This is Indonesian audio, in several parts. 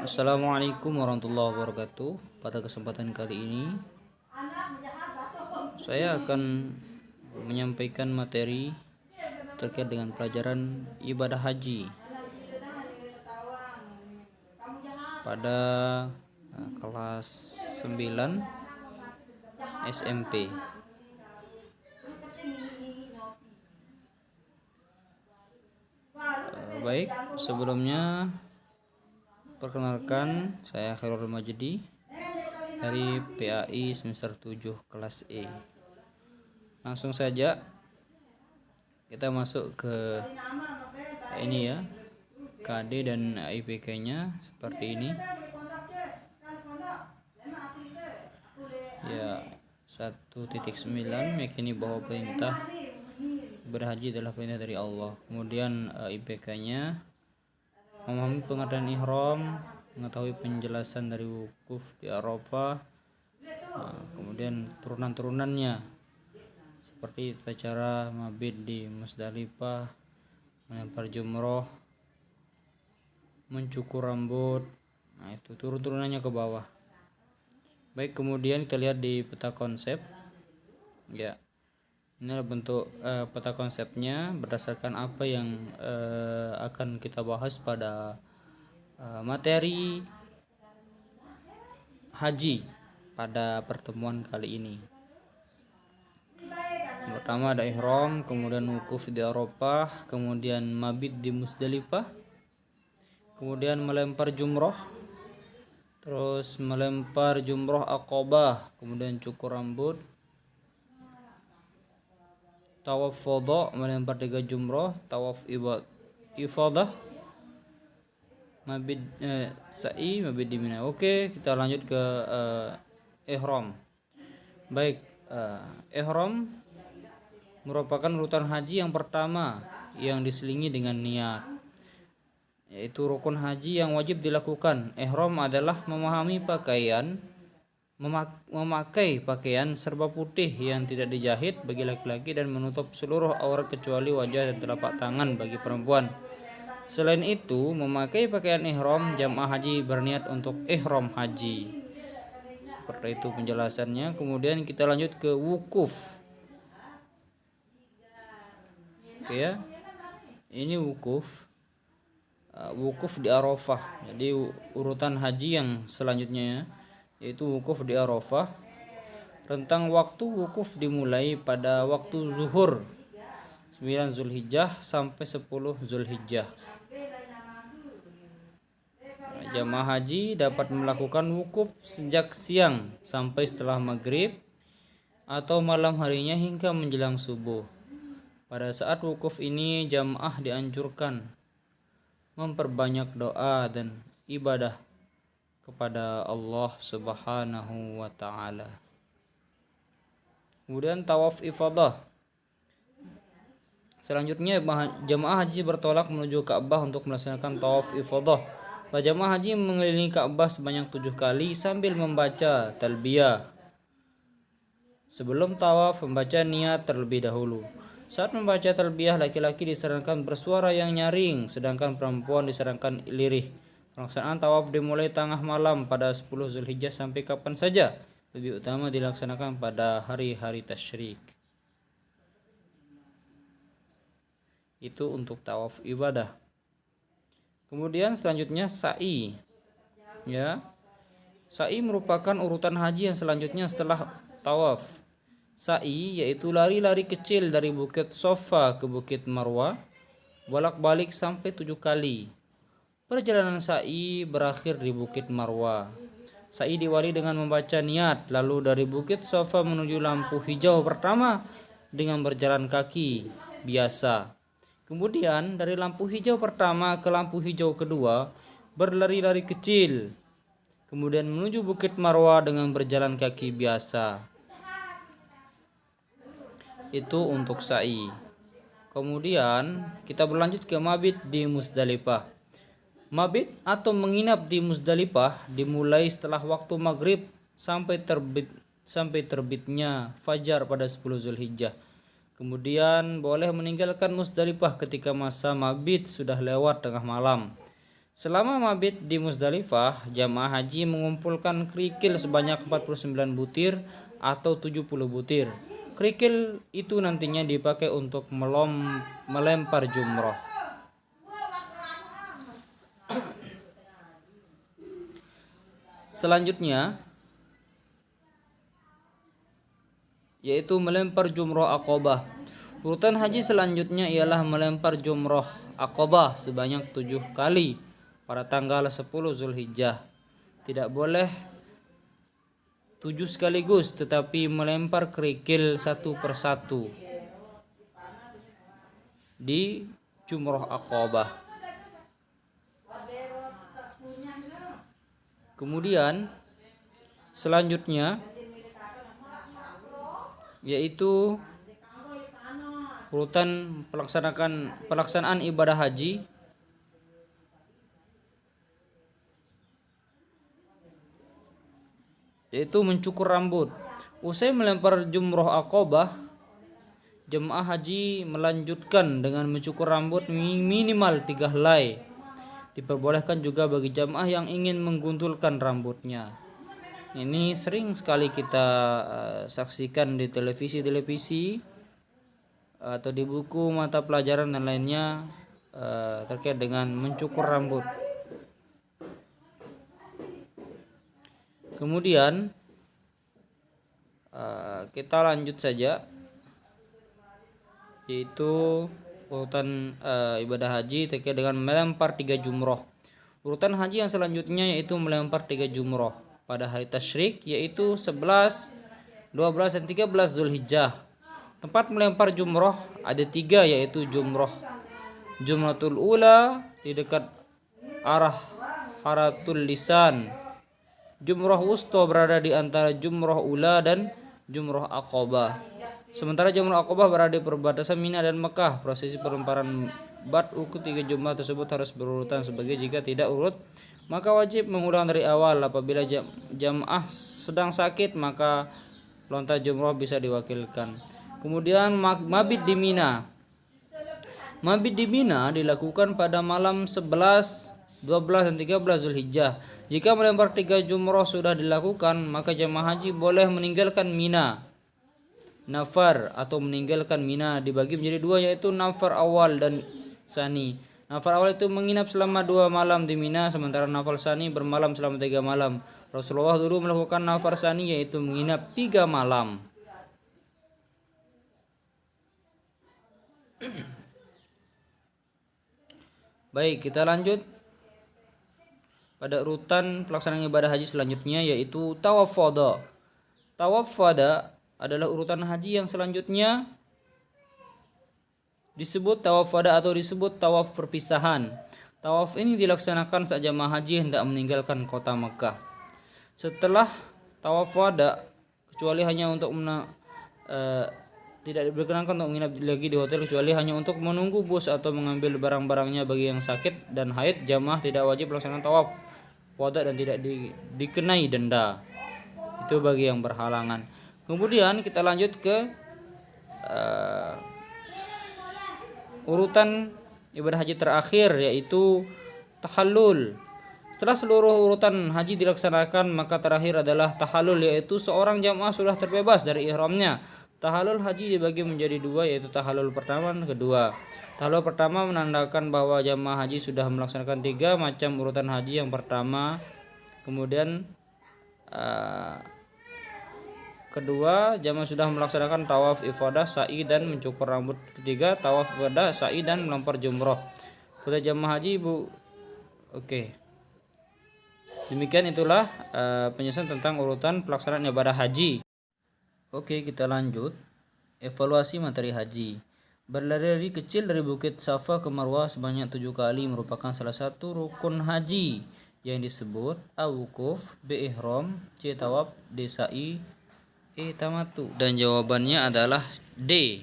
Assalamualaikum warahmatullahi wabarakatuh. Pada kesempatan kali ini saya akan menyampaikan materi terkait dengan pelajaran ibadah haji pada kelas 9 SMP. Baik, sebelumnya perkenalkan, saya Khairul Majdi dari PAI semester 7 kelas E. Langsung saja kita masuk ke ini ya, KD dan IPK-nya seperti ini. Ya, 1.9 meyakini bahwa perintah berhaji adalah perintah dari Allah. Kemudian IPK-nya memahami pengertian ihram, mengetahui penjelasan dari wukuf di Arafah, kemudian turunan-turunannya seperti tata cara mabit di Musdalifah, melempar jumroh, mencukur rambut. Nah, itu turun-turunannya ke bawah. Baik, kemudian kita lihat di peta konsep. Ya, ini adalah bentuk peta konsepnya berdasarkan apa yang akan kita bahas pada materi haji pada pertemuan kali ini. Pertama ada ihram, kemudian wukuf di Arafah, kemudian mabit di Musdalifah, kemudian melempar jumroh, terus melempar jumroh Aqabah, kemudian cukur rambut, tawaf fadha, melempar 3 jumroh, tawaf ifadah, mabit sa'i, mabit di Mina. Oke, kita lanjut ke ihram. Baik, ihram merupakan urutan haji yang pertama yang diselingi dengan niat, yaitu rukun haji yang wajib dilakukan. Ihram adalah memakai pakaian serba putih yang tidak dijahit bagi laki-laki dan menutup seluruh aurat kecuali wajah dan telapak tangan bagi perempuan. Selain itu, memakai pakaian ihram, jamaah haji berniat untuk ihram haji. Seperti itu penjelasannya. Kemudian kita lanjut ke wukuf. Oke ya, ini wukuf di Arafah. Jadi urutan haji yang selanjutnya yaitu wukuf di Arafah. Rentang waktu wukuf dimulai pada waktu zuhur 9 Zulhijjah sampai 10 Zulhijjah. Jamaah haji dapat melakukan wukuf sejak siang sampai setelah maghrib atau malam harinya hingga menjelang subuh. Pada saat wukuf ini jamaah dianjurkan memperbanyak doa dan ibadah kepada Allah Subhanahu wa taala. Kemudian tawaf ifadah. Selanjutnya jamaah haji bertolak menuju Ka'bah untuk melaksanakan tawaf ifadah. Para jamaah haji mengelilingi Ka'bah sebanyak 7 kali sambil membaca talbiyah. Sebelum tawaf, membaca niat terlebih dahulu. Saat membaca talbiyah, laki-laki disarankan bersuara yang nyaring, sedangkan perempuan disarankan lirih. Pelaksanaan tawaf dimulai tengah malam pada 10 Zulhijjah sampai kapan saja. Lebih utama dilaksanakan pada hari-hari tasyrik. Itu untuk tawaf ibadah. Kemudian selanjutnya sa'i. Ya. Sa'i merupakan urutan haji yang selanjutnya setelah tawaf. Sa'i yaitu lari-lari kecil dari Bukit Sofa ke Bukit Marwah, bolak-balik sampai 7 kali. Perjalanan sa'i berakhir di Bukit Marwah. Sa'i diawali dengan membaca niat, lalu dari Bukit Sofa menuju lampu hijau pertama dengan berjalan kaki biasa. Kemudian dari lampu hijau pertama ke lampu hijau kedua berlari-lari kecil. Kemudian menuju Bukit Marwah dengan berjalan kaki biasa. Itu untuk sa'i. Kemudian kita berlanjut ke mabit di Musdalifah. Mabit atau menginap di Musdalifah dimulai setelah waktu maghrib sampai terbitnya fajar pada 10 Zulhijjah. Kemudian boleh meninggalkan Musdalifah ketika masa mabit sudah lewat tengah malam. Selama mabit di Muzdalifah, jamaah haji mengumpulkan kerikil sebanyak 49 butir atau 70 butir. Kerikil itu nantinya dipakai untuk melempar jumroh. Selanjutnya yaitu melempar jumroh Aqabah. Urutan haji selanjutnya ialah melempar jumroh Aqabah sebanyak 7 kali pada tanggal 10 Zulhijjah. Tidak boleh 7 sekaligus, tetapi melempar kerikil satu persatu di jumroh Aqabah. Kemudian selanjutnya yaitu urutan pelaksanaan ibadah haji yaitu mencukur rambut. Usai melempar jumroh Aqabah, jemaah haji melanjutkan dengan mencukur rambut minimal 3 helai. Diperbolehkan juga bagi jemaah yang ingin mengguntulkan rambutnya. Ini sering sekali kita saksikan di televisi atau di buku mata pelajaran dan lainnya terkait dengan mencukur rambut. Kemudian kita lanjut saja, yaitu urutan ibadah haji terkait dengan melempar 3 jumroh. Urutan haji yang selanjutnya yaitu melempar 3 jumroh pada hari tasyrik, yaitu 11, 12 dan 13 Zulhijjah. Tempat melempar jumroh ada 3, yaitu Jumratul Ula di dekat arah Haratul Lisan. Jumroh Wusta berada di antara Jumroh Ula dan Jumroh Aqabah. Sementara Jumroh Aqabah berada di perbatasan Mina dan Mekah. Prosesi pelemparan bad'u ketiga jumrah tersebut harus berurutan sebagai jika tidak urut maka wajib mengulang dari awal. Apabila jamaah sedang sakit maka lontar jumrah bisa diwakilkan. Kemudian mabit di Mina. Mabit di Mina dilakukan pada malam 11, 12 dan 13 Zulhijjah. Jika melempar 3 jumrah sudah dilakukan, maka jamaah haji boleh meninggalkan Mina. Nafar atau meninggalkan Mina dibagi menjadi 2, yaitu nafar awal dan sani. Nafar awal itu menginap selama 2 malam di Mina, sementara nafar sani bermalam selama 3 malam. Rasulullah dulu melakukan nafar sani, yaitu menginap 3 malam. Baik, kita lanjut pada urutan pelaksanaan ibadah haji selanjutnya, yaitu tawaf wada. Tawaf wada adalah urutan haji yang selanjutnya disebut tawaf wada atau disebut tawaf perpisahan. Tawaf ini dilaksanakan saat jamaah haji hendak meninggalkan kota Mekah. Setelah tawaf wada, kecuali hanya untuk tidak diperkenankan untuk menginap lagi di hotel kecuali hanya untuk menunggu bus atau mengambil barang-barangnya. Bagi yang sakit dan haid, jamaah tidak wajib melaksanakan tawaf wada dan tidak dikenai denda. Itu bagi yang berhalangan. Kemudian kita lanjut ke urutan ibadah haji terakhir, yaitu tahallul. Setelah seluruh urutan haji dilaksanakan, maka terakhir adalah tahallul, yaitu seorang jamaah sudah terbebas dari ihramnya. Tahallul haji dibagi menjadi 2, yaitu tahallul pertama dan kedua. Tahallul pertama menandakan bahwa jamaah haji sudah melaksanakan 3 macam urutan haji yang pertama. Kemudian kedua, jamaah sudah melaksanakan tawaf ifadah, sa'i dan mencukur rambut. Ketiga, tawaf wada, sa'i dan melempar jumroh. Pada jamaah haji Oke. Demikian itulah penjelasan tentang urutan pelaksanaan ibadah haji. Oke, kita lanjut. Evaluasi materi haji. Berlari kecil dari Bukit Safa ke Marwah sebanyak 7 kali merupakan salah satu rukun haji yang disebut A-wukuf, B ihram, C tawaf, D sa'i, E tamatu. Dan jawabannya adalah D.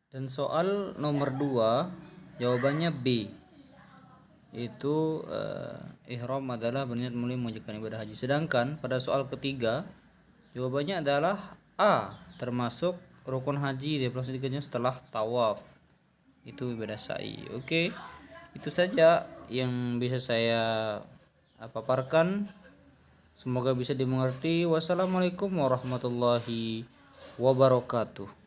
Dan soal nomor 2 jawabannya B. Itu ihram adalah berniat mulai mengerjakan ibadah haji. Sedangkan pada soal ketiga jawabannya adalah A, termasuk rukun haji dilaksanakannya setelah tawaf. Itu ibadah sa'i. Oke. Itu saja yang bisa saya paparkan. Semoga bisa dimengerti. Wassalamualaikum warahmatullahi wabarakatuh.